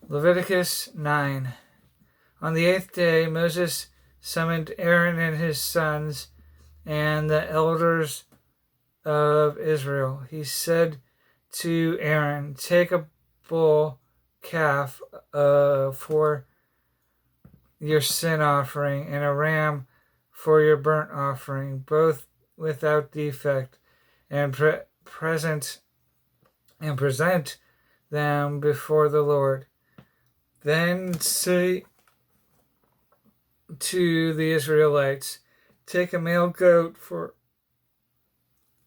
Leviticus 9. On the 8th day, Moses summoned Aaron and his sons and the elders of Israel. He said to Aaron, "Take a bull calf for your sin offering and a ram for your burnt offering, both without defect, and present them before the Lord. Then say to the Israelites, take a male goat for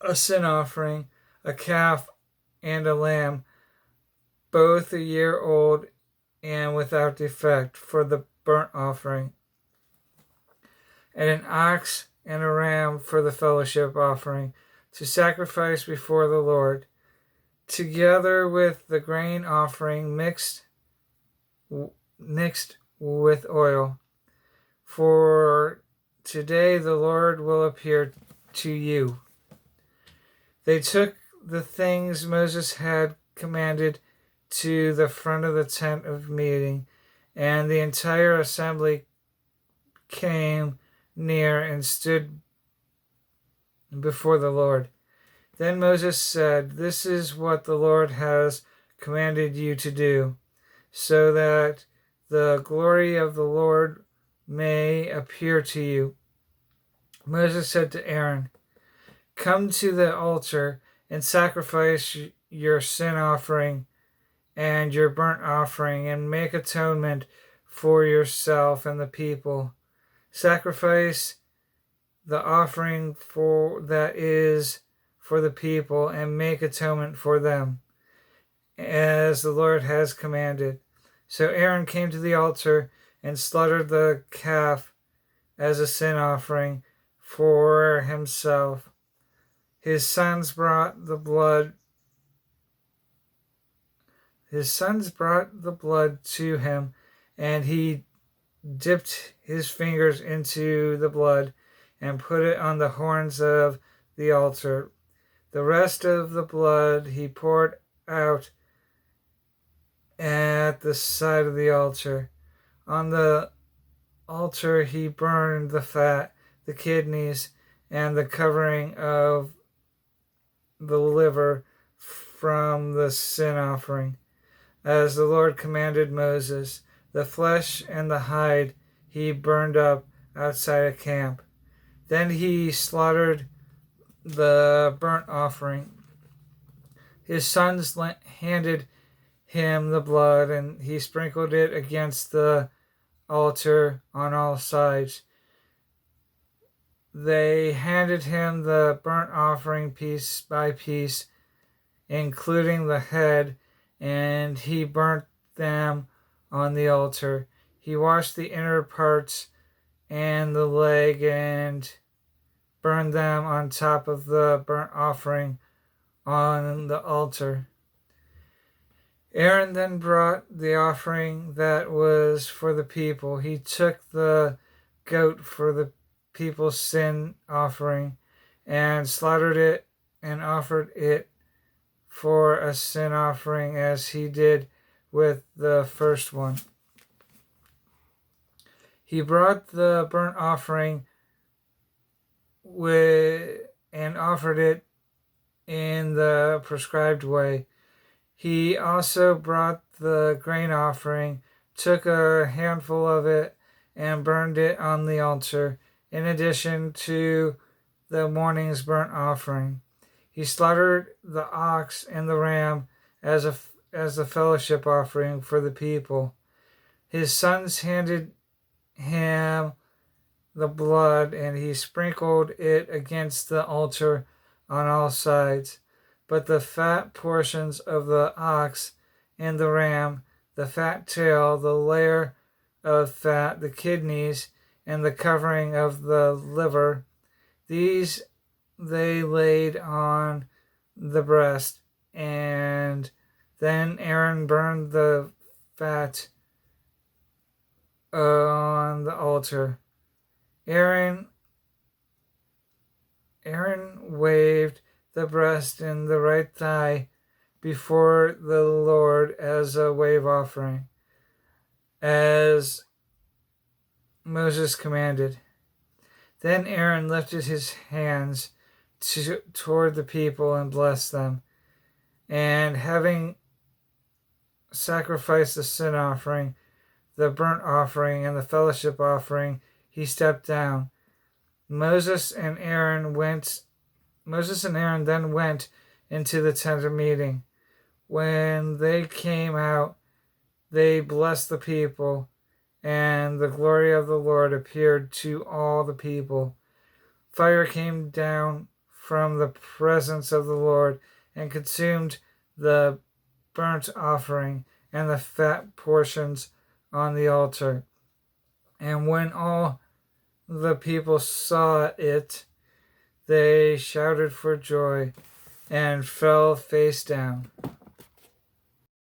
a sin offering, a calf and a lamb, both a year old and without defect, for the burnt offering, and an ox and a ram for the fellowship offering, to sacrifice before the Lord, together with the grain offering mixed with oil. For today the Lord will appear to you." They took the things Moses had commanded to the front of the tent of meeting, and the entire assembly came near and stood before the Lord. Then Moses said, "This is what the Lord has commanded you to do, so that the glory of the Lord may appear to you." Moses said to Aaron, "Come to the altar and sacrifice your sin offering and your burnt offering, and make atonement for yourself and the people. Sacrifice the offering that is for the people, and make atonement for them, as the Lord has commanded." So Aaron came to the altar and slaughtered the calf as a sin offering for himself. His sons brought the blood to him, and he dipped his fingers into the blood and put it on the horns of the altar. The rest of the blood he poured out at the side of the altar. On the altar he burned the fat, the kidneys, and the covering of the liver from the sin offering, as the Lord commanded Moses. The flesh and the hide he burned up outside of camp. Then he slaughtered the burnt offering. His sons handed him the blood, and he sprinkled it against the altar on all sides. They handed him the burnt offering piece by piece, including the head, and he burnt them on the altar. He washed the inner parts and the leg and burned them on top of the burnt offering on the altar. Aaron then brought the offering that was for the people. He took the goat for the people's sin offering and slaughtered it and offered it for a sin offering, as he did with the first one. He brought the burnt offering and offered it in the prescribed way. He also brought the grain offering, took a handful of it, and burned it on the altar, in addition to the morning's burnt offering. He slaughtered the ox and the ram as the fellowship offering for the people. His sons handed him the blood, and he sprinkled it against the altar on all sides. But the fat portions of the ox and the ram, the fat tail, the layer of fat, the kidneys, and the covering of the liver, these they laid on the breast, and then Aaron burned the fat on the altar. Aaron waved the breast and the right thigh before the Lord as a wave offering. as Moses commanded. Then Aaron lifted his hands toward the people and blessed them. And having sacrificed the sin offering, the burnt offering, and the fellowship offering, he stepped down. Moses and Aaron then went into the tent of meeting. When they came out, they blessed the people, and the glory of the Lord appeared to all the people. Fire came down from the presence of the Lord and consumed the burnt offering and the fat portions on the altar. And when all the people saw it, they shouted for joy and fell face down.